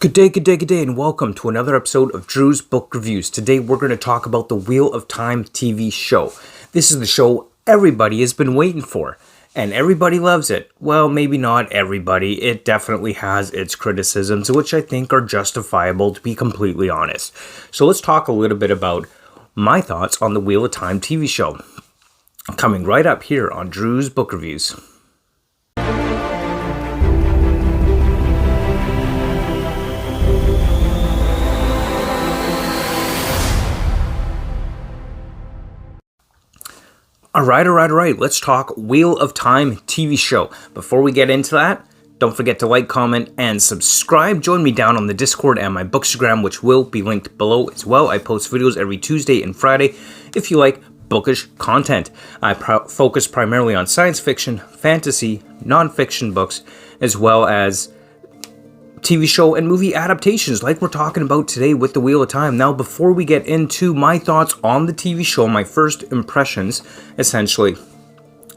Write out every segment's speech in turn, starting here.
Good day, and welcome to another episode of Drew's Book Reviews. Today we're going to talk about the Wheel of Time TV show. This is the show everybody has been waiting for, and everybody loves it. Well, maybe not everybody. It definitely has its criticisms, which I think are justifiable, to be completely honest. So let's talk a little bit about my thoughts on the Wheel of Time TV show. Coming right up here on Drew's Book Reviews. Alright, let's talk Wheel of Time TV show. Before we get into that, don't forget to like, comment, and subscribe. Join me down on the Discord and my Bookstagram, which will be linked below as well. I post videos every Tuesday and Friday if you like bookish content. I focus primarily on science fiction, fantasy, non-fiction books, as well as TV show and movie adaptations like we're talking about today with the Wheel of Time. Now, before we get into my thoughts on the TV show, my first impressions, essentially,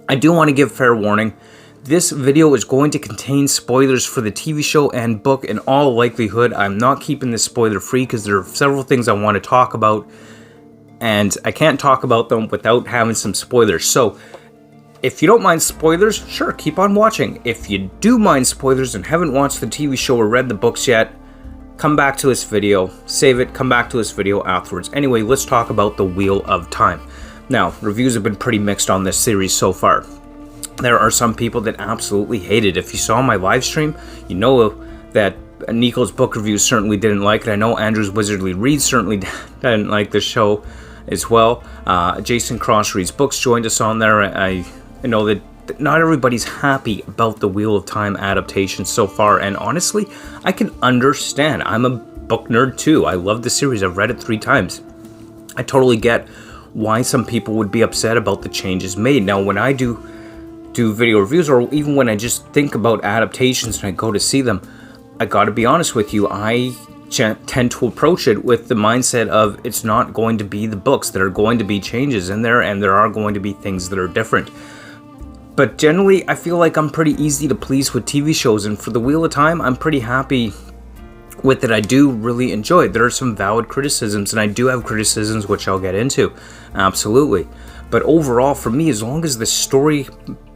I do want to give fair warning. This video is going to contain spoilers for the TV show and book. In all likelihood, I'm not keeping this spoiler free because there are several things I want to talk about, and I can't talk about them without having some spoilers. So if you don't mind spoilers, sure, keep on watching. If you do mind spoilers and haven't watched the TV show or read the books yet, come back to this video, save it, come back to this video afterwards. Anyway, let's talk about the Wheel of Time. Now, reviews have been pretty mixed on this series so far. There are some people that absolutely hate it. If you saw my live stream, you know that Nico's book reviews certainly didn't like it. I know Andrew's Wizardly Reads certainly didn't like the show as well. Jason Cross Reads Books joined us on there. I know that not everybody's happy about the Wheel of Time adaptation so far, and honestly, I can understand. I'm a book nerd too. I love the series. I've read it 3 times. I totally get why some people would be upset about the changes made. Now, when I do video reviews, or even when I just think about adaptations and I go to see them, I gotta be honest with you, I tend to approach it with the mindset of it's not going to be the books. There are going to be changes in there, and there are going to be things that are different. But generally, I feel like I'm pretty easy to please with TV shows, and for the Wheel of Time, I'm pretty happy with it. I do really enjoy it. There are some valid criticisms, and I do have criticisms which I'll get into, absolutely. But overall, for me, as long as the story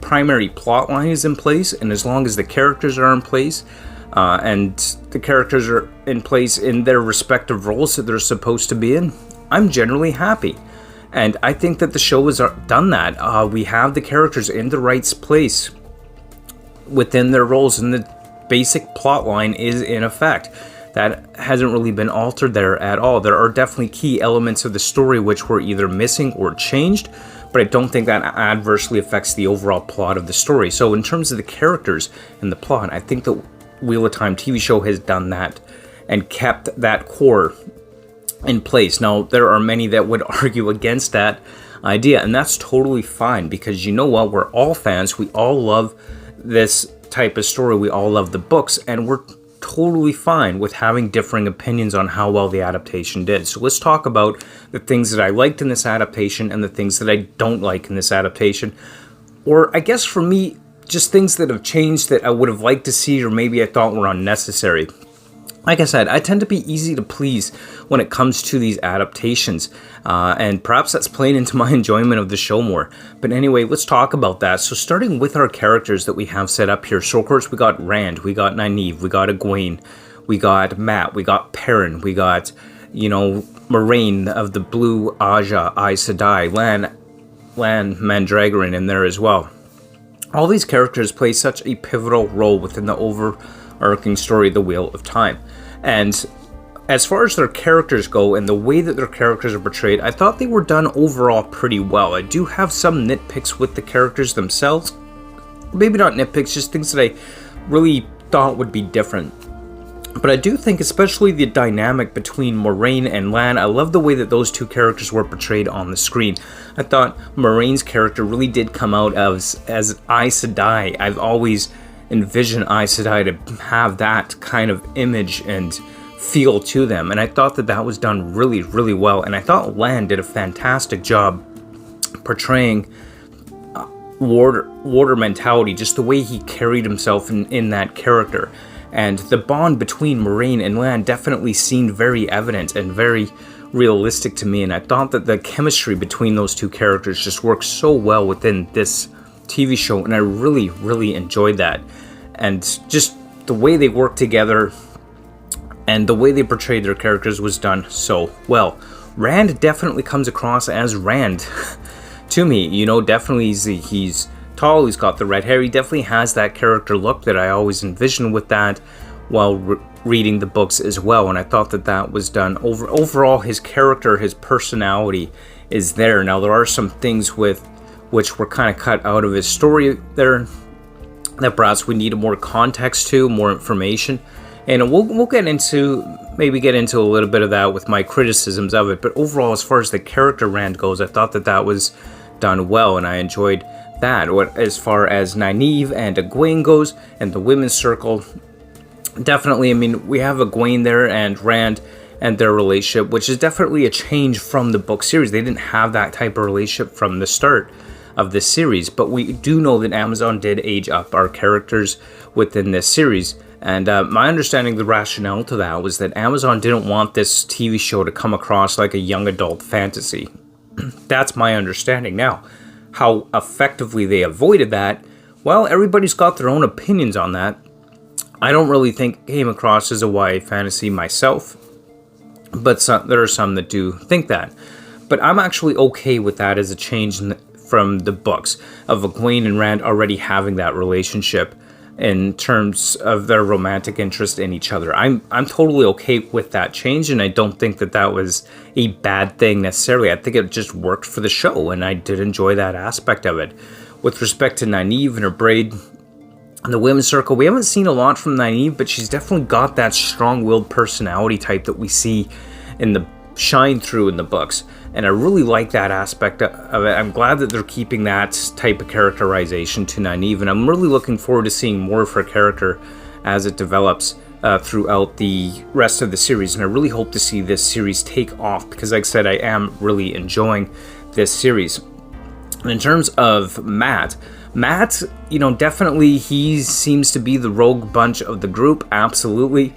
primary plot line is in place, and as long as the characters are in place, and the characters are in place in their respective roles that they're supposed to be in, I'm generally happy. And I think that the show has done that. We have the characters in the right place within their roles, and the basic plot line is in effect. That hasn't really been altered there at all. There are definitely key elements of the story which were either missing or changed, but I don't think that adversely affects the overall plot of the story. So in terms of the characters and the plot, I think the Wheel of Time TV show has done that and kept that core in place. Now, there are many that would argue against that idea, and that's totally fine, because you know what, we're all fans, we all love this type of story, we all love the books, and we're totally fine with having differing opinions on how well the adaptation did. So let's talk about the things that I liked in this adaptation and the things that I don't like in this adaptation, or I guess for me, just things that have changed that I would have liked to see, or maybe I thought were unnecessary. Like I said, I tend to be easy to please when it comes to these adaptations, and perhaps that's playing into my enjoyment of the show more. But anyway, let's talk about that. So starting with our characters that we have set up here. So of course we got Rand, we got Nynaeve, we got Egwene, we got Mat, we got Perrin, we got, Moraine of the Blue Aja, Aes Sedai, Lan Mandragoran in there as well. All these characters play such a pivotal role within the overarching story, The Wheel of Time. And as far as their characters go and the way that their characters are portrayed, I thought they were done overall pretty well. I do have some nitpicks with the characters themselves. Maybe not nitpicks, just things that I really thought would be different. But I do think, especially the dynamic between Moraine and Lan, I love the way that those two characters were portrayed on the screen. I thought Moraine's character really did come out as Aes Sedai. I've always envisioned Aes Sedai to have that kind of image and feel to them, and I thought that that was done really, really well. And I thought Lan did a fantastic job portraying warrior mentality, just the way he carried himself in that character. And the bond between Moraine and Lan definitely seemed very evident and very realistic to me, and I thought that the chemistry between those two characters just worked so well within this TV show, and I really, really enjoyed that. And just the way they worked together and the way they portrayed their characters was done so well. Rand definitely comes across as Rand to me. You know, definitely he's tall, he's got the red hair, he definitely has that character look that I always envisioned with that while reading the books as well, and I thought that that was done. Overall, his character, his personality is there. Now, there are some things with which were kind of cut out of his story there that perhaps we needed more context to, more information, and we'll get into a little bit of that with my criticisms of it. But overall, as far as the character Rand goes, I thought that that was done well, and I enjoyed that. As far as Nynaeve and Egwene goes, and the women's circle, definitely, I mean, we have Egwene there and Rand and their relationship, which is definitely a change from the book series. They didn't have that type of relationship from the start of this series, but we do know that Amazon did age up our characters within this series. And my understanding, the rationale to that was that Amazon didn't want this TV show to come across like a young adult fantasy. That's my understanding. Now, how effectively they avoided that, well, everybody's got their own opinions on that. I don't really think it came across as a YA fantasy myself, but there are some that do think that. But I'm actually okay with that as a change from the books of Egwene and Rand already having that relationship in terms of their romantic interest in each other. I'm totally okay with that change, and I don't think that that was a bad thing necessarily. I think it just worked for the show, and I did enjoy that aspect of it. With respect to Nynaeve and her braid, in the women's circle, we haven't seen a lot from Nynaeve, but she's definitely got that strong-willed personality type that we see in the shine through in the books, and I really like that aspect of it. I'm glad that they're keeping that type of characterization to Nynaeve, and I'm really looking forward to seeing more of her character as it develops throughout the rest of the series, and I really hope to see this series take off, because like I said, I am really enjoying this series. And in terms of Matt, you know, definitely he seems to be the rogue bunch of the group, absolutely.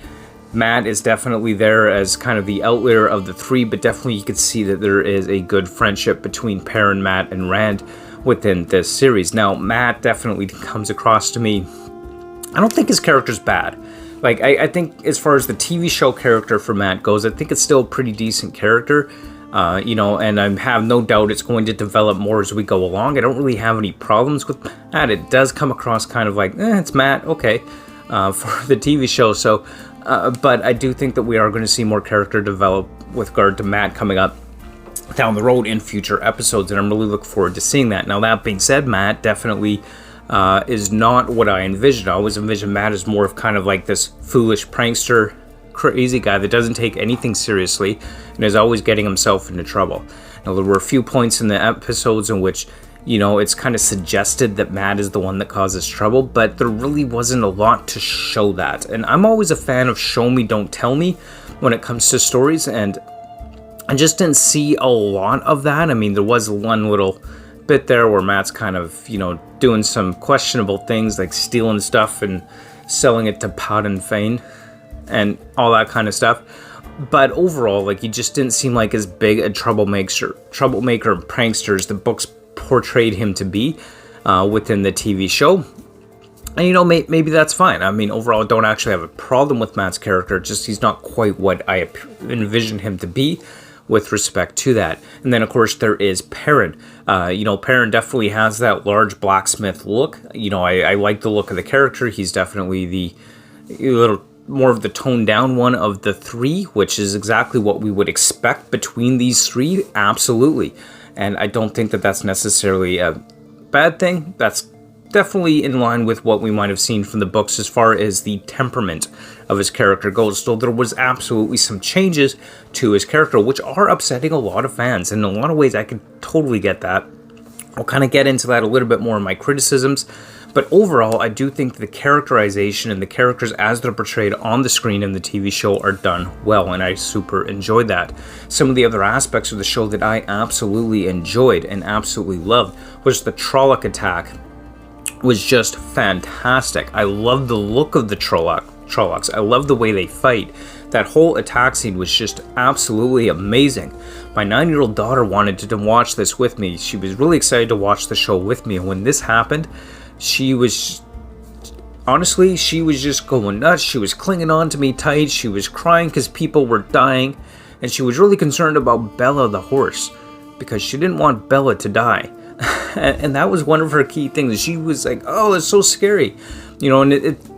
Matt is definitely there as kind of the outlier of the three, but definitely you could see that there is a good friendship between Perrin, Matt, and Rand within this series. Now, Matt definitely comes across to me, I don't think his character's bad. Like, I think as far as the TV show character for Matt goes, I think it's still a pretty decent character. You know, and I have no doubt it's going to develop more as we go along. I don't really have any problems with that. It does come across kind of like, it's Matt, okay, for the TV show. So, but I do think that we are going to see more character develop with regard to Matt coming up down the road in future episodes, and I'm really looking forward to seeing that. Now, that being said, Matt definitely is not what I envisioned. I always envisioned Matt as more of kind of like this foolish prankster, crazy guy that doesn't take anything seriously and is always getting himself into trouble. Now, there were a few points in the episodes in which, you know, it's kind of suggested that Matt is the one that causes trouble, but there really wasn't a lot to show that. And I'm always a fan of show me, don't tell me when it comes to stories, and I just didn't see a lot of that. I mean, there was one little bit there where Matt's kind of, you know, doing some questionable things like stealing stuff and selling it to Pod and Fane and all that kind of stuff. But overall, like, he just didn't seem like as big a troublemaker and prankster as the books portrayed him to be within the TV show. And, you know, maybe that's fine. I mean, overall, I don't actually have a problem with Matt's character, just he's not quite what I envisioned him to be with respect to that. And then, of course, there is Perrin. You know, Perrin definitely has that large blacksmith look. You know, I like the look of the character. He's definitely the little more of the toned down one of the three, which is exactly what we would expect between these three, absolutely. And I don't think that that's necessarily a bad thing. That's definitely in line with what we might have seen from the books as far as the temperament of his character goes. So there was absolutely some changes to his character, which are upsetting a lot of fans. And in a lot of ways, I can totally get that. I'll kind of get into that a little bit more in my criticisms. But overall, I do think the characterization and the characters as they're portrayed on the screen in the TV show are done well, and I super enjoyed that. Some of the other aspects of the show that I absolutely enjoyed and absolutely loved was the Trolloc attack. Was just fantastic. I love the look of the Trolloc Trollocs. I love the way they fight. That whole attack scene was just absolutely amazing. My 9-year-old daughter wanted to watch this with me. She was really excited to watch the show with me, and when this happened, she was just going nuts. She was clinging on to me tight. She was crying because people were dying, and she was really concerned about Bella the horse, because she didn't want Bella to die. And that was one of her key things. She was like, oh, it's so scary. And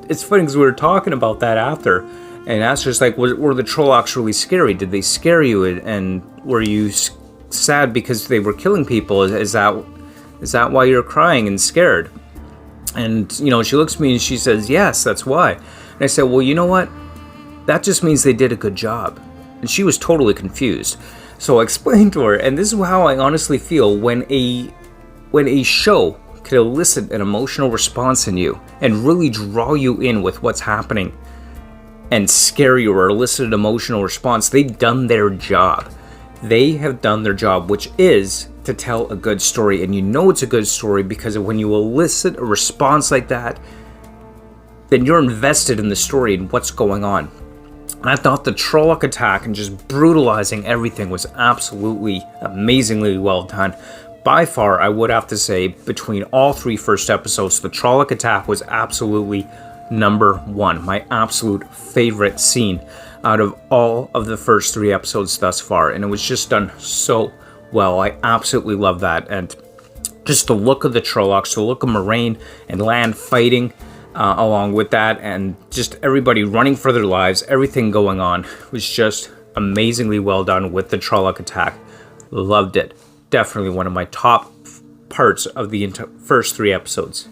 it's funny because we were talking about that after. And Aster's like, were the Trollocs really scary? Did they scare you? And were you sad because they were killing people? Is that why you're crying and scared? And, she looks at me and she says, yes, that's why. And I said, well, you know what? That just means they did a good job. And she was totally confused. So I explained to her, and this is how I honestly feel when a show can elicit an emotional response in you and really draw you in with what's happening and scare you or elicit an emotional response. They've done their job. They have done their job, which is to tell a good story. And it's a good story because when you elicit a response like that, then you're invested in the story and what's going on. And I thought the Trolloc attack and just brutalizing everything was absolutely amazingly well done. By far, I would have to say, between all 3 first episodes, the Trolloc attack was absolutely number 1. My absolute favorite scene out of all of the first 3 episodes thus far. And it was just done so well. I absolutely love that. And just the look of the Trollocs, the look of Moraine and Lan fighting along with that, and just everybody running for their lives, everything going on was just amazingly well done with the Trolloc attack. Loved it. Definitely one of my top parts of the first 3 episodes.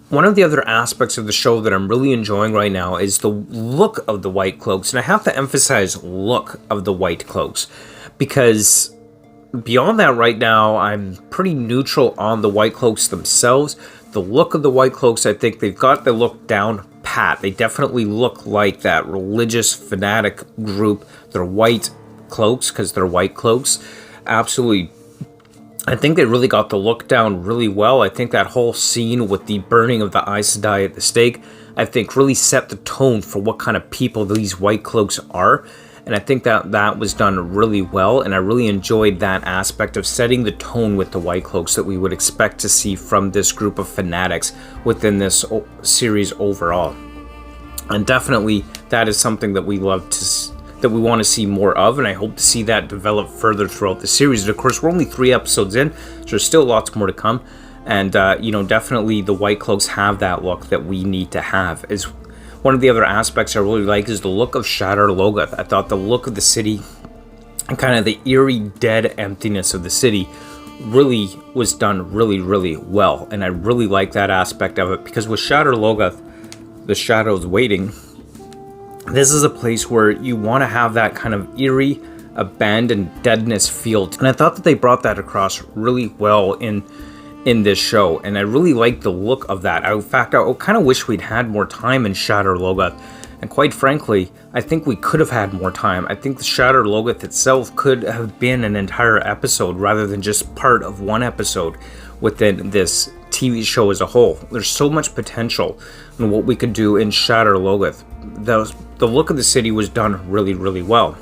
One of the other aspects of the show that I'm really enjoying right now is the look of the White Cloaks. And I have to emphasize look of the White Cloaks, because beyond that right now, I'm pretty neutral on the White Cloaks themselves. The look of the White Cloaks, I think they've got the look down pat. They definitely look like that religious fanatic group. They're white cloaks because they're white cloaks. Absolutely. I think they really got the look down really well. I think that whole scene with the burning of the Aes Sedai at the stake, I think really set the tone for what kind of people these White Cloaks are. And I think that was done really well, and I really enjoyed that aspect of setting the tone with the White Cloaks that we would expect to see from this group of fanatics within this series overall. And definitely that is something that we want to see more of, and I hope to see that develop further throughout the series. And of course, we're only 3 episodes in, so there's still lots more to come. And definitely the White Cloaks have that look that we need to have. One of the other aspects I really like is the look of Shadar Logoth. I thought the look of the city and kind of the eerie, dead emptiness of the city really was done really, really well. And I really like that aspect of it, because with Shadar Logoth, the shadows waiting, this is a place where you want to have that kind of eerie, abandoned deadness feel. And I thought that they brought that across really well in this show, and I really like the look of that. In fact, I kind of wish we'd had more time in Shadar Logoth, and quite frankly, I think we could have had more time. I think the Shadar Logoth itself could have been an entire episode rather than just part of one episode within this TV show as a whole. There's so much potential in what we could do in Shadar Logoth. The look of the city was done really, really well.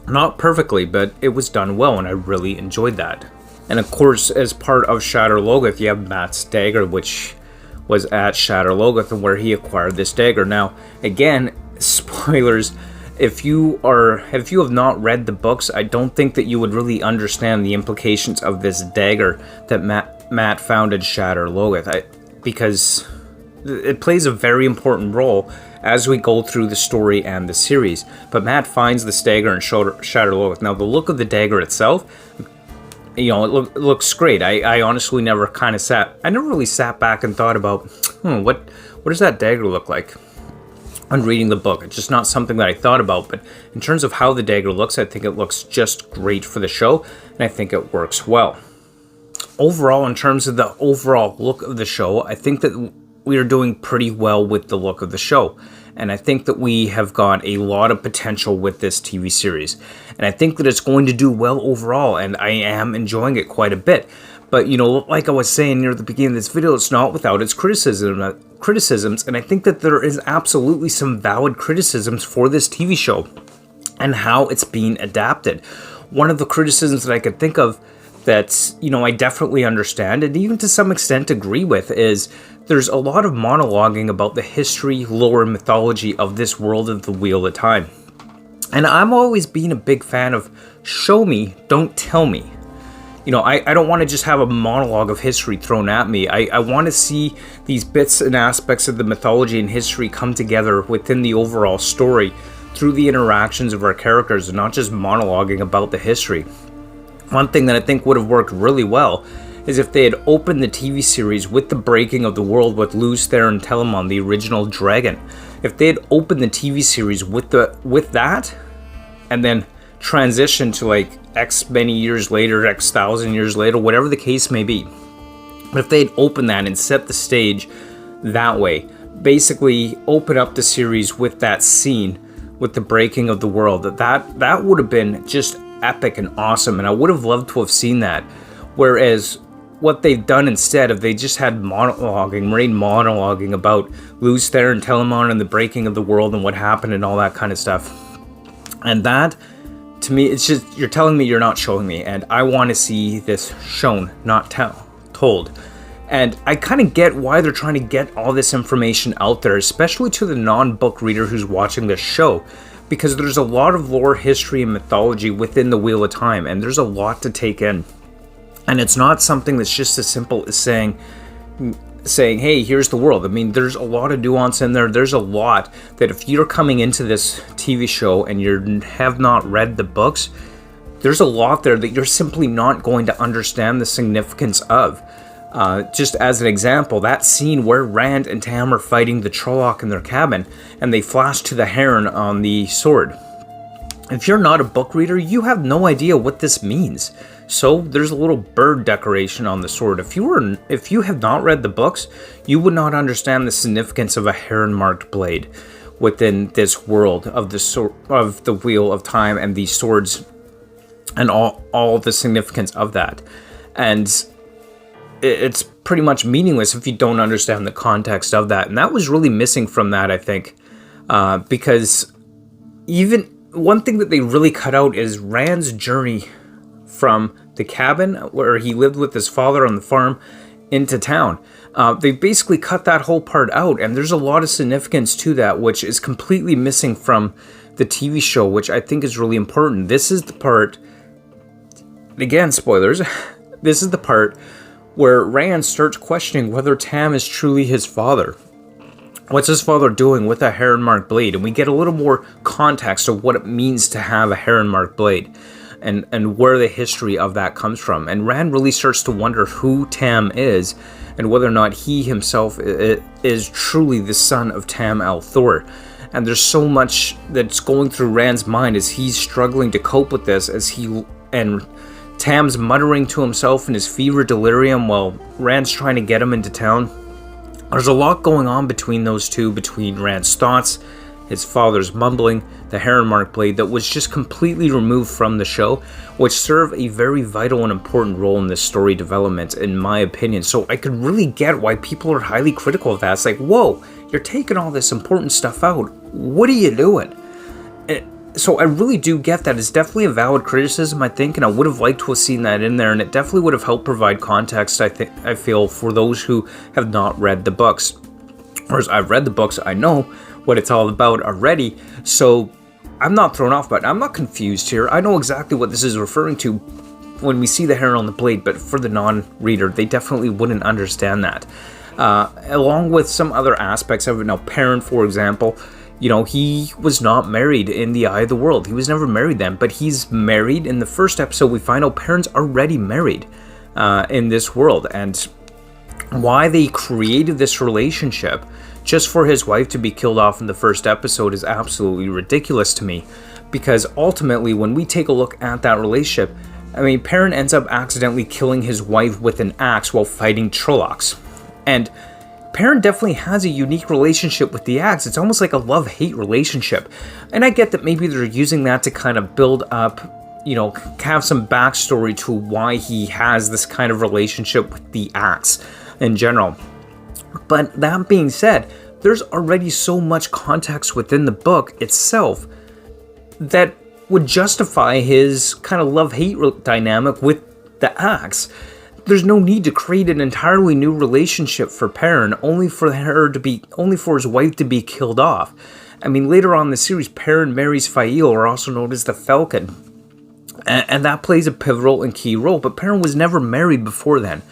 Not perfectly, but it was done well, and I really enjoyed that. And of course, as part of Shadar Logoth, you have Mat's dagger, which was at Shadar Logoth and where he acquired this dagger. Now, again, spoilers, if you have not read the books, I don't think that you would really understand the implications of this dagger that Matt found in Shadar Logoth, because it plays a very important role as we go through the story and the series. But Matt finds this dagger in Shadar Logoth. Now, the look of the dagger itself, it looks great. I honestly never really sat back and thought about, what does that dagger look like on reading the book. It's just not something that I thought about. But in terms of how the dagger looks, I think it looks just great for the show, and I think it works well. Overall, in terms of the overall look of the show, I think that we are doing pretty well with the look of the show. And I think that we have got a lot of potential with this TV series. And I think that it's going to do well overall, and I am enjoying it quite a bit. But, like I was saying near the beginning of this video, it's not without its criticism. criticisms, and I think that there is absolutely some valid criticisms for this TV show and how it's being adapted. One of the criticisms that I could think of that, I definitely understand and even to some extent agree with is there's a lot of monologuing about the history, lore, and mythology of this world of the Wheel of Time. And I'm always been a big fan of show me, don't tell me. I don't want to just have a monologue of history thrown at me. I want to see these bits and aspects of the mythology and history come together within the overall story through the interactions of our characters and not just monologuing about the history. One thing that I think would have worked really well is if they had opened the TV series with the breaking of the world with Luz, Thera, and Telamon, the original dragon. If they had opened the TV series with that, and then transitioned to like X many years later, X thousand years later, whatever the case may be. But if they had opened that and set the stage that way, basically open up the series with that scene with the breaking of the world, that would have been just epic and awesome, and I would have loved to have seen that. Whereas what they've done instead of they just had monologuing about Luz, Thera, and Telamon and the breaking of the world and what happened and all that kind of stuff. And that, to me, it's just, you're telling me, you're not showing me, and I want to see this shown, not told. And I kind of get why they're trying to get all this information out there, especially to the non-book reader who's watching this show, because there's a lot of lore, history, and mythology within the Wheel of Time, and there's a lot to take in. And it's not something that's just as simple as saying, hey, here's the world. I mean, there's a lot of nuance in there. There's a lot that if you're coming into this TV show and you have not read the books, there's a lot there that you're simply not going to understand the significance of. Just as an example, that scene where Rand and Tam are fighting the Trolloc in their cabin, and they flash to the heron on the sword. If you're not a book reader, you have no idea what this means. So there's a little bird decoration on the sword. If you have not read the books, you would not understand the significance of a heron-marked blade within this world of the Wheel of Time and these swords and all the significance of that. And it's pretty much meaningless if you don't understand the context of that. And that was really missing from that, I think, because even one thing that they really cut out is Rand's journey from the cabin where he lived with his father on the farm into town. They basically cut that whole part out, and there's a lot of significance to that, which is completely missing from the TV show, which I think is really important. This is the part, again, spoilers, this is the part where Rand starts questioning whether Tam is truly his father. What's his father doing with a heron-marked blade? And we get a little more context of what it means to have a heron-marked blade and where the history of that comes from. And Rand really starts to wonder who Tam is and whether or not he himself is truly the son of Tam al'Thor. And there's so much that's going through Rand's mind as he's struggling to cope with this, and Tam's muttering to himself in his fever delirium while Rand's trying to get him into town. There's a lot going on between those two, between Rand's thoughts, his father's mumbling, the heron-marked blade that was just completely removed from the show, which serve a very vital and important role in this story development, in my opinion. So I could really get why people are highly critical of that. It's like, whoa, you're taking all this important stuff out. What are you doing? So I really do get that. It's definitely a valid criticism, I think, and I would have liked to have seen that in there, and it definitely would have helped provide context, I feel, for those who have not read the books. Whereas I've read the books, I know what it's all about already, so I'm not thrown off, but I'm not confused here. I know exactly what this is referring to when we see the heron on the blade, but for the non-reader, they definitely wouldn't understand that. Along with some other aspects of it. Now, Perrin, for example, he was not married in the Eye of the World. He was never married then, but he's married. In the first episode, we find out Perrin's already married in this world, and why they created this relationship just for his wife to be killed off in the first episode is absolutely ridiculous to me, because ultimately, when we take a look at that relationship, I mean, Perrin ends up accidentally killing his wife with an axe while fighting Trollocs, and Perrin definitely has a unique relationship with the axe. It's almost like a love-hate relationship. And I get that maybe they're using that to kind of build up, have some backstory to why he has this kind of relationship with the axe in general. But that being said, there's already so much context within the book itself that would justify his kind of love-hate dynamic with the axe. There's no need to create an entirely new relationship for Perrin, only for his wife to be killed off. I mean, later on in the series, Perrin marries Fail, or also known as the Falcon, and that plays a pivotal and key role. But Perrin was never married before then,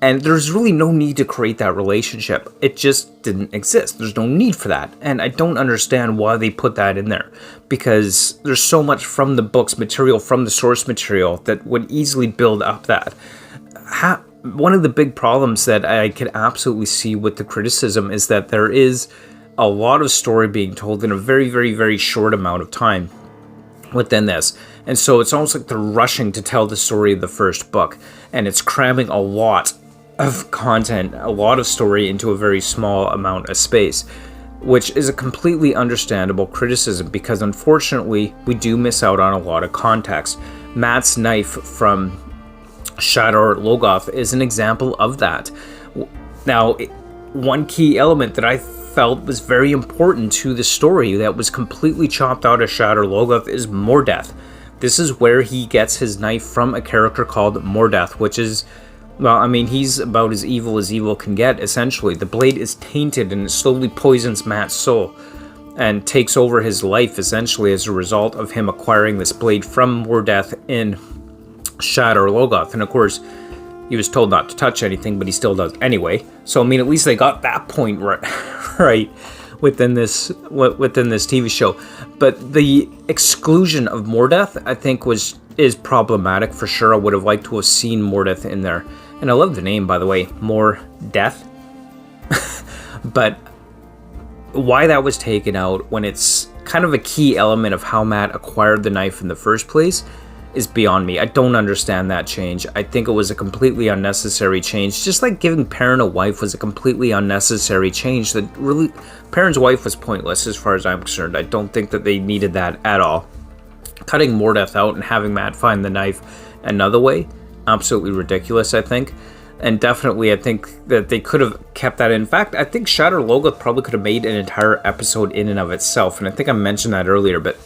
and there's really no need to create that relationship. It just didn't exist. There's no need for that, and I don't understand why they put that in there, because there's so much from the book's material, from the source material, that would easily build up that. One of the big problems that I could absolutely see with the criticism is that there is a lot of story being told in a very, very, very short amount of time within this. And so it's almost like they're rushing to tell the story of the first book, and it's cramming a lot of content, a lot of story into a very small amount of space, which is a completely understandable criticism, because unfortunately we do miss out on a lot of context. Matt's knife from Shadar Logoth is an example of that. Now, one key element that I felt was very important to the story that was completely chopped out of Shadar Logoth is Mordeth. This is where he gets his knife from a character called Mordeth, which is, well, I mean, he's about as evil can get, essentially. The blade is tainted and it slowly poisons Matt's soul and takes over his life, essentially, as a result of him acquiring this blade from Mordeth in Shadar Logoth. And of course, he was told not to touch anything, but he still does anyway. So I mean, at least they got that point right within this TV show. But the exclusion of Mordeth, I think, is problematic for sure. I would have liked to have seen Mordeth in there, and I love the name, by the way, Mordeth. But why that was taken out when it's kind of a key element of how Matt acquired the knife in the first place is beyond me. I don't understand that change. I think it was a completely unnecessary change, just like giving Perrin a wife was a completely unnecessary change. That really, Perrin's wife was pointless as far as I'm concerned. I don't think that they needed that at all. Cutting Mordeth out and having Matt find the knife another way, absolutely ridiculous, I think. And definitely, I think that they could have kept that. In fact, I think Shadar Logoth probably could have made an entire episode in and of itself, and I think I mentioned that earlier, but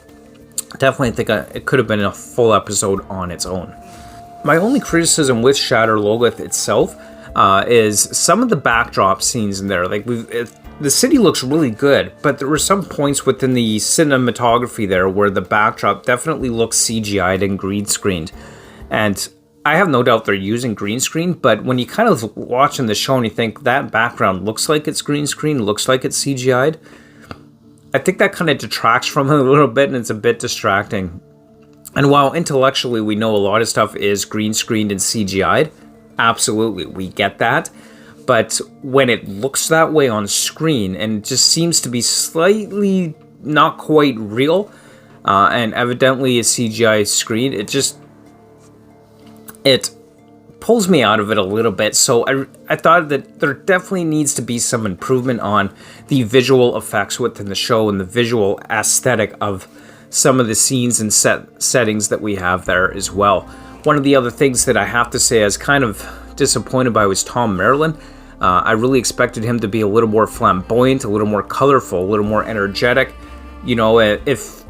definitely think it could have been a full episode on its own. My only criticism with Shadar Logoth itself is some of the backdrop scenes in there. Like, the city looks really good, but there were some points within the cinematography there where the backdrop definitely looks CGI'd and green screened. And I have no doubt they're using green screen, but when you kind of watching the show and you think that background looks like it's green screen, looks like it's CGI'd, I think that kind of detracts from it a little bit, and it's a bit distracting. And while intellectually we know a lot of stuff is green screened and CGI'd, absolutely, we get that. But when it looks that way on screen and just seems to be slightly not quite real, and evidently a CGI screen, it pulls me out of it a little bit. So I thought that there definitely needs to be some improvement on the visual effects within the show and the visual aesthetic of some of the scenes and settings that we have there as well. One of the other things that I have to say I was kind of disappointed by was Tom Merlin. I really expected him to be a little more flamboyant, a little more colorful, a little more energetic. You know, if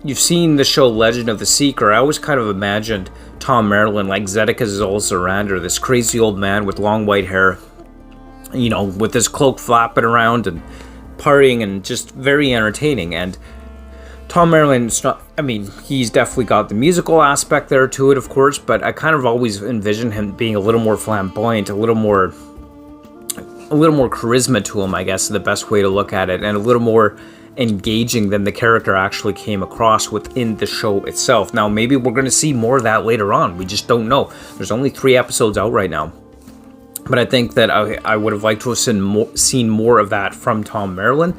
you've seen the show Legend of the Seeker, I always kind of imagined Tom Merlin like Zedekiah's old surrender, this crazy old man with long white hair, you know, with his cloak flapping around and partying and just very entertaining. And Tom Merlin's not, I mean, he's definitely got the musical aspect there to it, of course, but I kind of always envisioned him being a little more flamboyant, a little more charisma to him, I guess, is the best way to look at it, and a little more engaging than the character actually came across within the show itself. Now, maybe we're going to see more of that later on. We just don't know. There's only 3 episodes out right now. But I think that I would have liked to have seen more of that from Tom Merlin.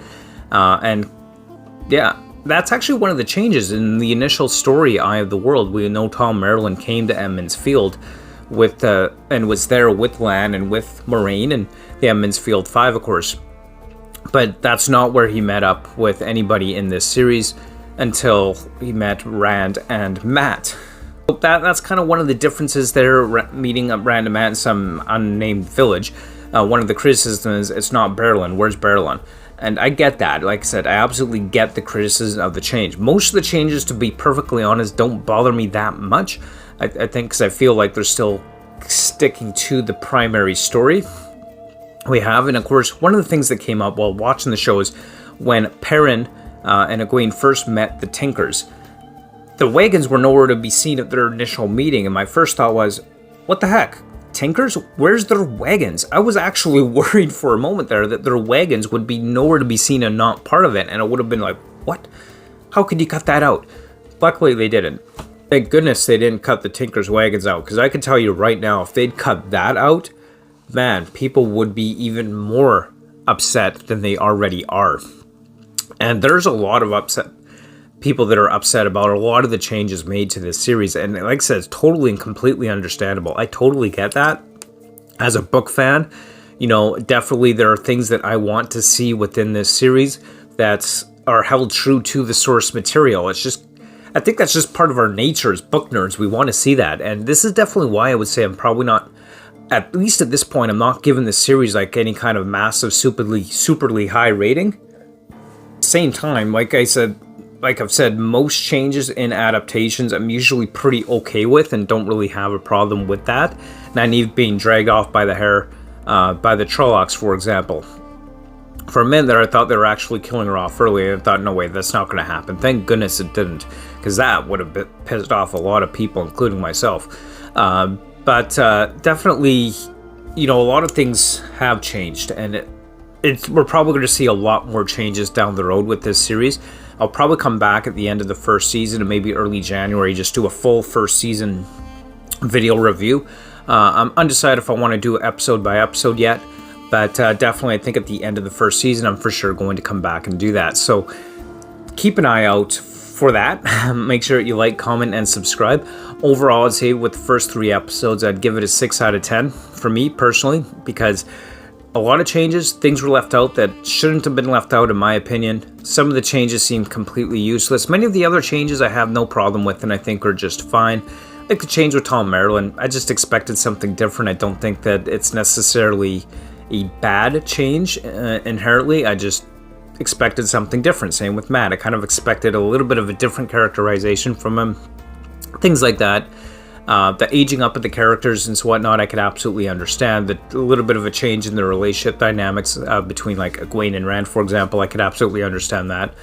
And yeah, that's actually one of the changes in the initial story, Eye of the World. We know Tom Merlin came to Emond's Field and was there with Lan and with Moraine and the Emond's Field 5, of course. But that's not where he met up with anybody in this series until he met Rand and Matt. That's kind of one of the differences there, meeting up Rand and Matt in some unnamed village. One of the criticisms is it's not Berlin. Where's Berlin? And I get that. Like I said, I absolutely get the criticism of the change. Most of the changes, to be perfectly honest, don't bother me that much. I think because I feel like they're still sticking to the primary story we have. And of course, one of the things that came up while watching the show is when Perrin and Egwene first met the Tinkers. The wagons were nowhere to be seen at their initial meeting, and my first thought was, what the heck? Tinkers? Where's their wagons? I was actually worried for a moment there that their wagons would be nowhere to be seen and not part of it, and it would have been like, what? How could you cut that out? Luckily, they didn't. Thank goodness they didn't cut the Tinkers' wagons out, because I can tell you right now, if they'd cut that out, man, people would be even more upset than they already are. And there's a lot of people that are upset about a lot of the changes made to this series, and like I said, it's totally and completely understandable. I totally get that. As a book fan, definitely there are things that I want to see within this series that are held true to the source material. I think that's just part of our nature as book nerds. We want to see that, and this is definitely why I would say I'm probably not, at least at this point, I'm not giving this series like any kind of massive, superly high rating. Same time, like I've said, most changes in adaptations I'm usually pretty okay with and don't really have a problem with that. Nynaeve being dragged off by the hair by the Trollocs, for example. For a minute there, I thought they were actually killing her off early, and I thought, no way, that's not going to happen. Thank goodness it didn't, because that would have pissed off a lot of people, including myself. But definitely, a lot of things have changed, and we're probably going to see a lot more changes down the road with this series. I'll probably come back at the end of the first season and maybe early January, just do a full first season video review. I'm undecided if I want to do episode by episode yet, but definitely I think at the end of the first season, I'm for sure going to come back and do that. So keep an eye out for that. Make sure you like, comment, and subscribe. Overall, I'd say with the first 3 episodes, I'd give it a 6 out of 10 for me personally, because a lot of changes, things were left out that shouldn't have been left out in my opinion. Some of the changes seemed completely useless. Many of the other changes I have no problem with and I think are just fine. Like the change with Tom Maryland, I just expected something different. I don't think that it's necessarily a bad change inherently. I just expected something different. Same with Matt. I kind of expected a little bit of a different characterization from him. Things like that. The aging up of the characters and so whatnot, I could absolutely understand. That a little bit of a change in the relationship dynamics between like Egwene and Rand, for example, I could absolutely understand that.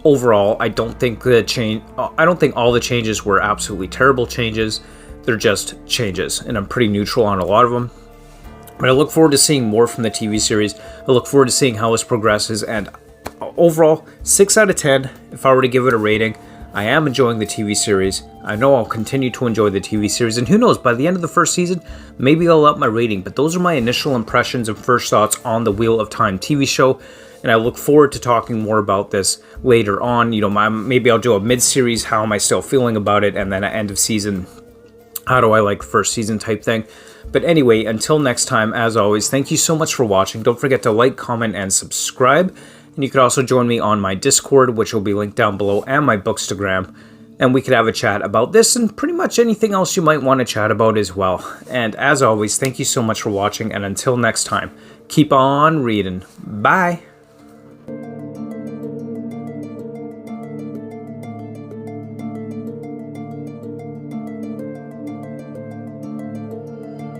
Overall, I don't think all the changes were absolutely terrible changes. They're just changes, and I'm pretty neutral on a lot of them. But I look forward to seeing more from the TV series. I look forward to seeing how this progresses, and overall, 6 out of 10 if I were to give it a rating. I am enjoying the TV series. I know I'll continue to enjoy the TV series, and who knows, by the end of the first season, maybe I'll up my rating. But those are my initial impressions and first thoughts on the Wheel of Time TV show, and I look forward to talking more about this later on. Maybe I'll do a mid-series, how am I still feeling about it, and then an end of season, how do I like first season type thing. But anyway, until next time, as always, thank you so much for watching. Don't forget to like, comment, and subscribe. And you could also join me on my Discord, which will be linked down below, and my Bookstagram. And we could have a chat about this and pretty much anything else you might want to chat about as well. And as always, thank you so much for watching. And until next time, keep on reading. Bye.